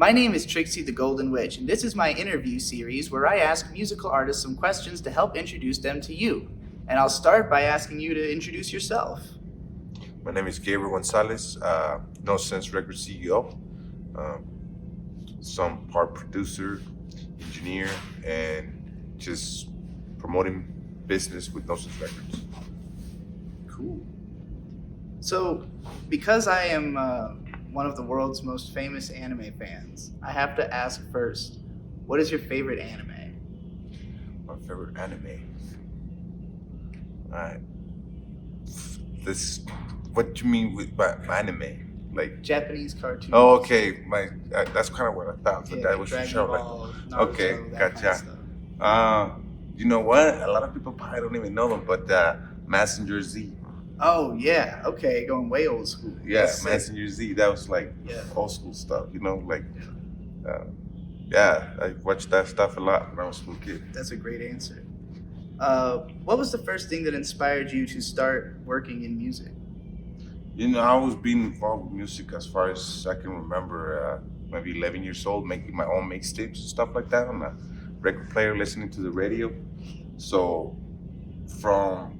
My name is Trixie the Golden Witch, and this is my interview series where I ask musical artists some questions to help introduce them to you. And I'll start by asking you to introduce yourself. My name is Gabriel Gonzalez, Nosenss Record CEO, some part producer, engineer, and just promoting business with Nosenss Records. Cool. So, because I am one of the world's most famous anime fans, I have to ask first, what is your favorite anime? My favorite anime. Alright. What do you mean by anime? Like Japanese cartoons. Oh, okay. That's kind of what I thought. But Yeah, that like was Dragon sure. Ball, Like, Naruto, okay, that gotcha. kind of stuff. You know what? A lot of people probably don't even know them, but Messenger Z. Oh yeah, okay, going way old school. Yeah, That's sick. Messenger Z. That was like old school stuff, you know. Like, I watched that stuff a lot when I was a little kid. That's a great answer. What was the first thing that inspired you to start working in music? You know, I was being involved with music as far as I can remember. Maybe 11 years old, making my own mixtapes and stuff like that on a record player, listening to the radio. So, from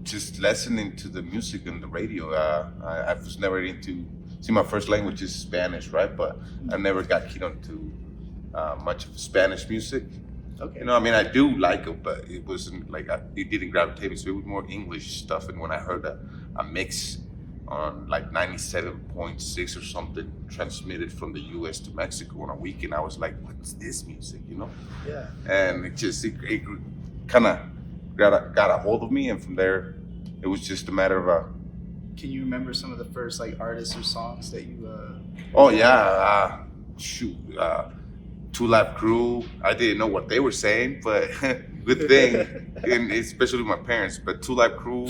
just listening to the music on the radio, I was never into. See, my first language is Spanish, right? But I never got keen onto much of Spanish music. Okay. You know, I mean, I do like it, but it wasn't like it didn't gravitate me. So it was more English stuff. And when I heard a mix on like 97.6 or something transmitted from the U.S. to Mexico on a weekend, I was like, "What's this music?" You know? Yeah. And it kind of got a hold of me, and from there, it was just a matter of Can you remember some of the first like artists or songs that you? Oh yeah, Two Live Crew. I didn't know what they were saying, but good thing, and especially my parents. But Two Live Crew,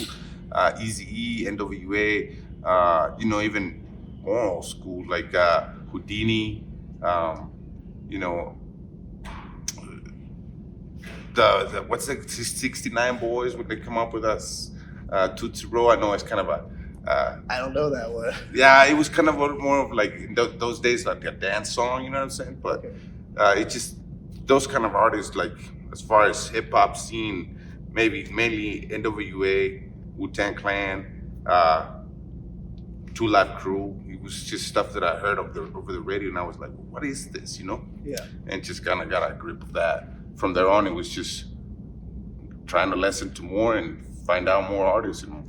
Eazy-E, NWA. You know, even more old school like Houdini. You know, the what's the 69 Boys when they come up with us. Tootsie Roll. I know it's kind of a. I don't know that one. Yeah, it was kind of more of like in those days, like a dance song. You know what I'm saying? But it just those kind of artists, like as far as hip hop scene, maybe mainly NWA, Wu-Tang Clan, Two Live Crew. It was just stuff that I heard over the radio, and I was like, "What is this?" You know? Yeah. And just kind of got a grip of that. From there on, it was just trying to listen to more and find out more artists and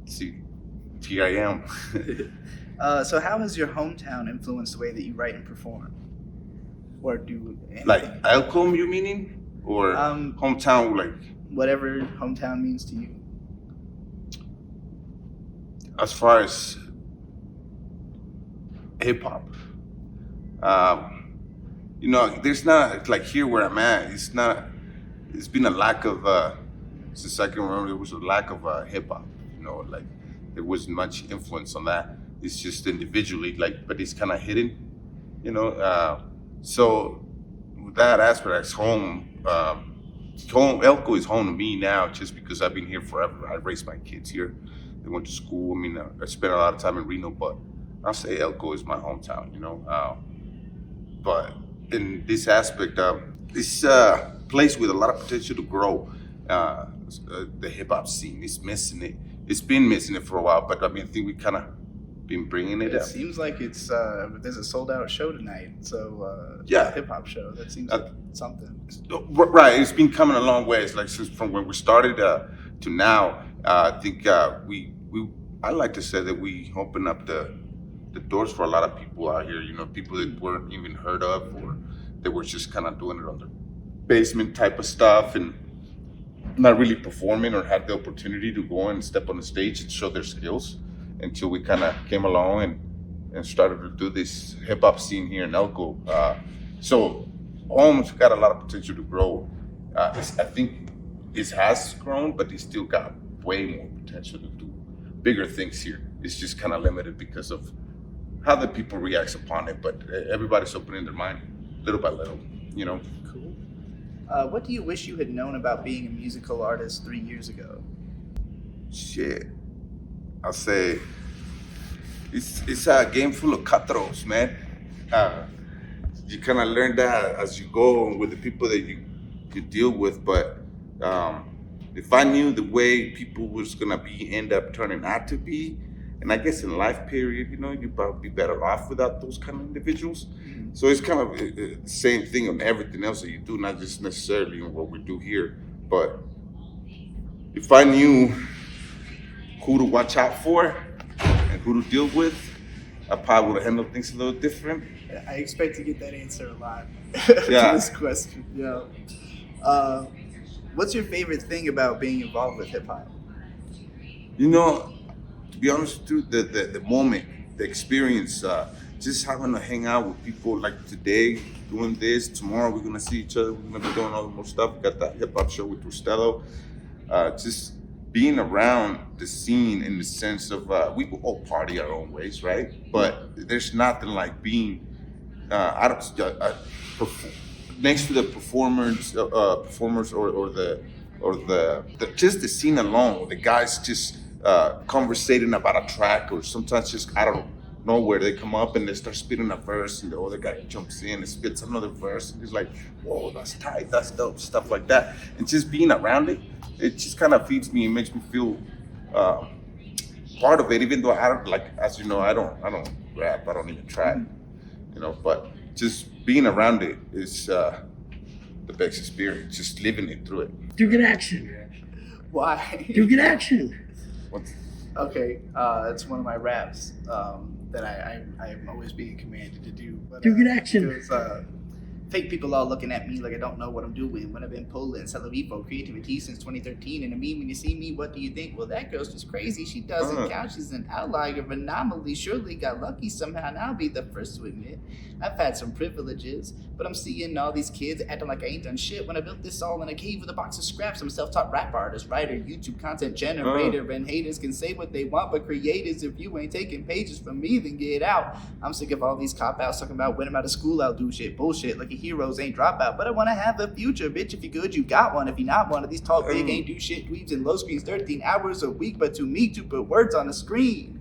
see. Here I am. So how has your hometown influenced the way that you write and perform? Or do anything? Like Elcom, you meaning? Or hometown, like? Whatever hometown means to you. As far as hip hop, you know, there's not, like here where I'm at, it's been a lack of, since I can remember, there was a lack of hip hop, you know, like, there wasn't much influence on that. It's just individually, like, but it's kind of hidden, you know. So with that aspect, it's home. Elko is home to me now, just because I've been here forever. I raised my kids here. They went to school. I mean, I spent a lot of time in Reno, but I'll say Elko is my hometown, you know. But in this aspect, this place with a lot of potential to grow. The hip hop scene is missing it. It's been missing it for a while, but I mean, I think we kind of been bringing it up. It seems like it's there's a sold out show tonight. So hip hop show. That seems like something. Right, it's been coming a long way. It's like since from when we started to now. I think I like to say that we open up the doors for a lot of people out here. You know, people that weren't even heard of, or they were just kind of doing it on their basement type of stuff and not really performing or had the opportunity to go and step on the stage and show their skills until we kind of came along and started to do this hip hop scene here in Elko. So Home's got a lot of potential to grow. I think it has grown, but it's still got way more potential to do bigger things here. It's just kind of limited because of how the people react upon it, but everybody's opening their mind little by little, you know. Cool. What do you wish you had known about being a musical artist 3 years ago? Shit. I'll say it's a game full of cutthroats, man. You kind of learn that as you go and with the people that you deal with. But if I knew the way people was gonna end up turning out to be, and I guess in life period, you'd probably be better off without those kind of individuals. So it's kind of the same thing on everything else that you do, not just necessarily on what we do here. But if I knew who to watch out for and who to deal with, I probably would have handled things a little different. I expect to get that answer a lot Yeah. to this question. What's your favorite thing about being involved with hip hop? To be honest with you, the moment, the experience, just having to hang out with people like today, doing this. Tomorrow we're gonna see each other. We're gonna be doing all the more stuff. We got that hip hop show with Twistello. Just being around the scene in the sense of we all party our own ways, right? But there's nothing like being next to the performers or the just the scene alone. The guys just conversating about a track, or sometimes just out of nowhere they come up and they start spitting a verse, and the other guy jumps in and spits another verse, and he's like, "Whoa, that's tight, that's dope," stuff like that. And just being around it just kind of feeds me and makes me feel part of it. Even though I don't, like, as you know, I don't rap, I don't even try, but just being around it is the best experience. Just living it through it. Do good action. Why? Do good action. Okay, it's one of my raps that I'm always being commanded to do. But, Do good action. Because fake people all looking at me like I don't know what I'm doing when I've been pulling Celerifo creativity since 2013. And I mean, when you see me, what do you think? Well, that girl's just crazy. She doesn't count. She's an outlier of anomaly. Surely got lucky somehow, and I'll be the first to admit I've had some privileges, but I'm seeing all these kids acting like I ain't done shit when I built this all in a cave with a box of scraps. I'm a self-taught rap artist, writer, YouTube content generator, and haters can say what they want, but creators, if you ain't taking pages from me, then get out. I'm sick of all these cop-outs talking about when I'm out of school, I'll do shit, bullshit, like a heroes ain't dropout, but I want to have a future, bitch. If you're good, you got one. If you're not one of these tall, big, ain't do shit dweebs and low screens 13 hours a week, but to me, to put words on the screen.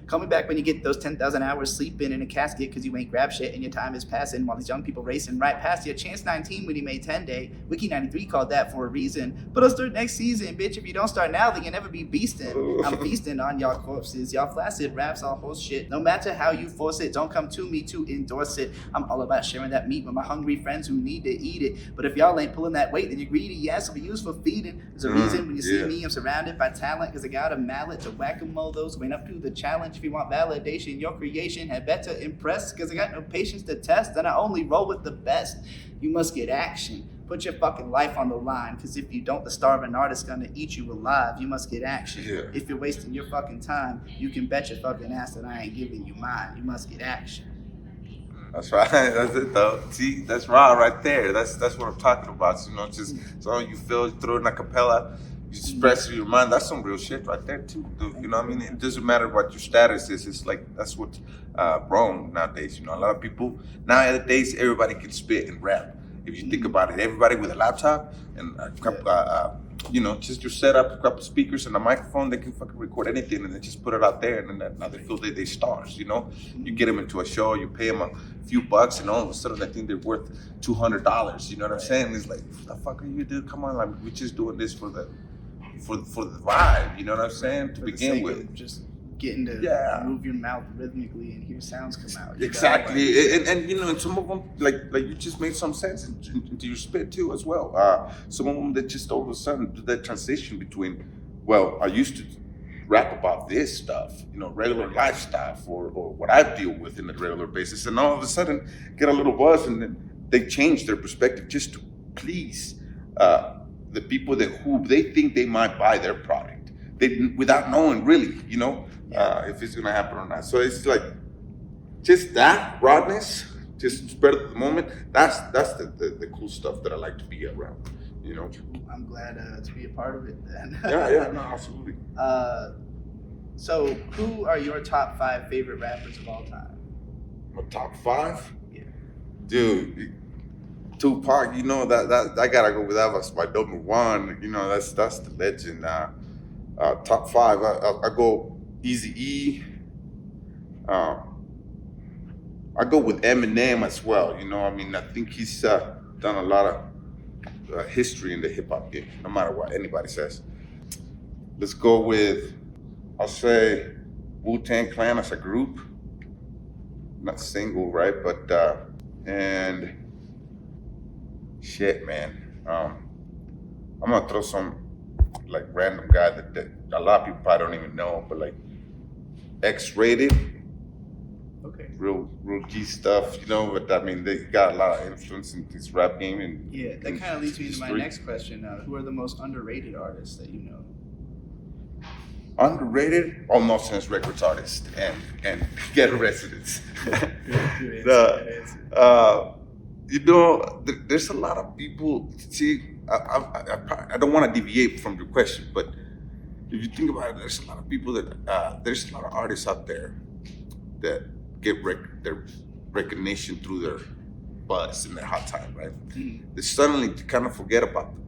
Call me back when you get those 10,000 hours sleeping in a casket because you ain't grab shit and your time is passing while these young people racing right past you. Chance 19 when he made 10 day. Wiki 93 called that for a reason. But I'll start next season, bitch. If you don't start now, then you'll never be beastin'. I'm feasting on y'all corpses. Y'all flaccid raps, all horse shit. No matter how you force it, don't come to me to endorse it. I'm all about sharing that meat with my hungry friends who need to eat it. But if y'all ain't pulling that weight, then you're greedy. Yes, I'll be used for feeding. There's a reason when you see me, I'm surrounded by talent because I got a mallet to whack-a-mole those who ain't up to the challenge. If you want validation, your creation had better impress because I got no patience to test and I only roll with the best. You must get action. Put your fucking life on the line because if you don't, the starving artist's gonna eat you alive. You must get action. Yeah. If you're wasting your fucking time, you can bet your fucking ass that I ain't giving you mine. You must get action. That's right. That's it, though. See, that's raw right there. That's what I'm talking about. Just so you feel, you throw it in a cappella, you express your mind. That's some real shit right there too, dude. You know what I mean? It doesn't matter what your status is. It's like that's what's wrong nowadays. A lot of people nowadays, everybody can spit and rap. If you think about it, everybody with a laptop and just your setup, a couple speakers and a microphone, they can fucking record anything and then just put it out there, and then now they feel they stars. You get them into a show, you pay them a few bucks, and all of a sudden I think they're worth $200. You know what I'm saying? It's like, what the fuck are you, dude? Come on, like we're just doing this for the vibe. You know what I'm saying? To begin with, just getting to move your mouth rhythmically and hear sounds come out. Exactly, and some of them, like you just made some sense into your spit too as well. Some of them that just all of a sudden do that transition between, well, I used to rap about this stuff, regular life stuff or what I deal with in a regular basis, and all of a sudden get a little buzz, and then they change their perspective just to please the people who they think they might buy their product, without knowing really, if it's gonna happen or not. So it's like just that rawness, just spread at the moment. That's the cool stuff that I like to be around. I'm glad to be a part of it then. Yeah, no, absolutely. So who are your top 5 favorite rappers of all time? My top 5? Yeah. Dude, Tupac, that I gotta go with that. That's my number 1. That's the legend. Top 5, I go Eazy-E, I go with Eminem as well. You know, I mean, I think he's done a lot of history in the hip hop game, no matter what anybody says. Let's go with, I'll say, Wu-Tang Clan as a group. Not single, right? But and shit, man. I'm gonna throw some like random guy that a lot of people probably don't even know, but like X-Rated. Okay. Real G stuff, you know, but I mean, they got a lot of influence in this rap game. And yeah, that kind of leads me to my next question. Who are the most underrated artists that you know? Underrated? Out Nosenss Records artist and Get a Residence. Good answer. You know, there's a lot of people. See, I don't want to deviate from your question, but if you think about it, there's a lot of people that there's a lot of artists out there that get their recognition through their buzz in their hot time, right? They suddenly kind of forget about them.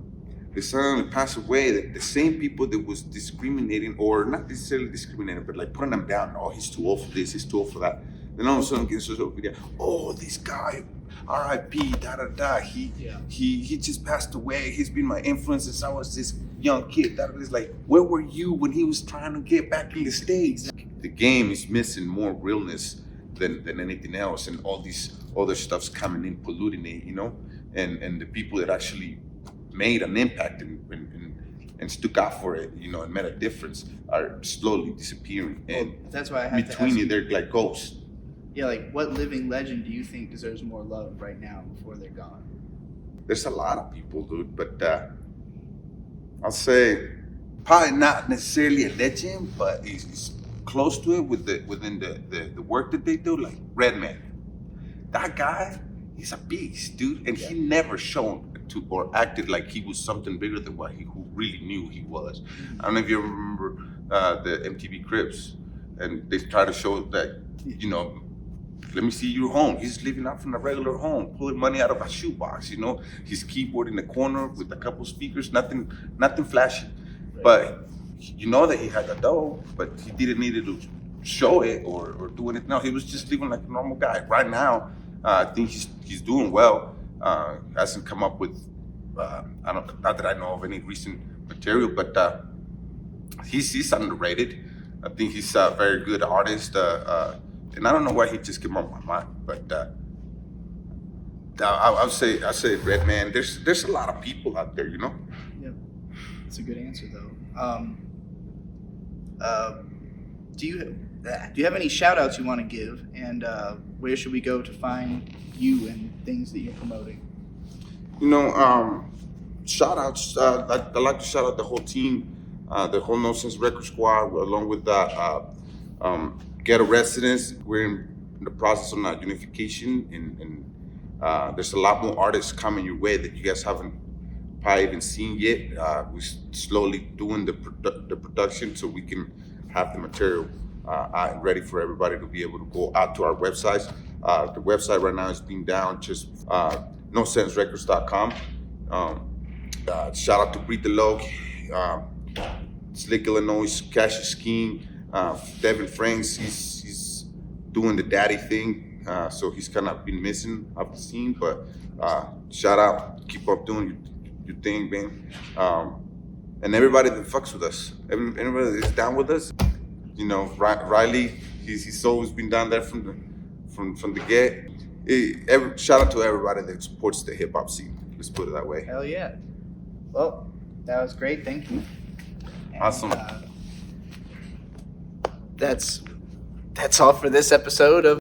They suddenly pass away. The same people that was discriminating, or not necessarily discriminating, but like putting them down. Oh, he's too old for this, he's too old for that. Then all of a sudden, get social media. Oh, this guy, R.I.P. Da da da. He just passed away. He's been my influence since I was this young kid. That was like, where were you when he was trying to get back in the States? The game is missing more realness than anything else, and all these other stuff's coming in, polluting it, you know. And the people that actually made an impact and stuck out for it, you know, and made a difference, are slowly disappearing. And that's why I have between to ask you, they're like ghosts. Yeah, like what living legend do you think deserves more love right now before they're gone? There's a lot of people, dude, but I'll say probably not necessarily a legend, but he's close to it within the work that they do, like Redman. That guy, he's a beast, dude, and he never shown to or acted like he was something bigger than what who really knew he was. I don't know if you remember the MTV Cribs, and they try to show that, you know, let me see your home. He's living out from a regular home, pulling money out of a shoebox, you know, his keyboard in the corner with a couple speakers, nothing flashy. Right. But you know that he had the dough, but he didn't need to show it or do anything. No, he was just living like a normal guy. Right now, I think he's doing well. Hasn't come up with not that I know of any recent material, but he's underrated. I think he's a very good artist, and I don't know why he just came on my mind, but I'll say Redman. There's a lot of people out there, you know. Yeah, that's a good answer though. Do you have any shout outs you want to give, and where should we go to find you and things that you're promoting? You know, shout outs. I'd like to shout out the whole team, the whole Nosenss Record Squad, along with Get a Residence. We're in the process of our unification, and there's a lot more artists coming your way that you guys haven't probably even seen yet. We're slowly doing the production so we can have the material out and ready for everybody to be able to go out to our websites. The website right now is being down, just nosenssrecords.com. Shout out to Twistello, Slick Illinois, Cassius King, Devin Franks. He's doing the daddy thing, so he's kind of been missing off the scene. But shout out, keep up doing your thing, man. And everybody that fucks with us, everybody that's down with us. You know, Riley, he's always been down there from the get. Shout out to everybody that supports the hip hop scene. Let's put it that way. Hell yeah. Well, that was great. Thank you. And, awesome. That's all for this episode of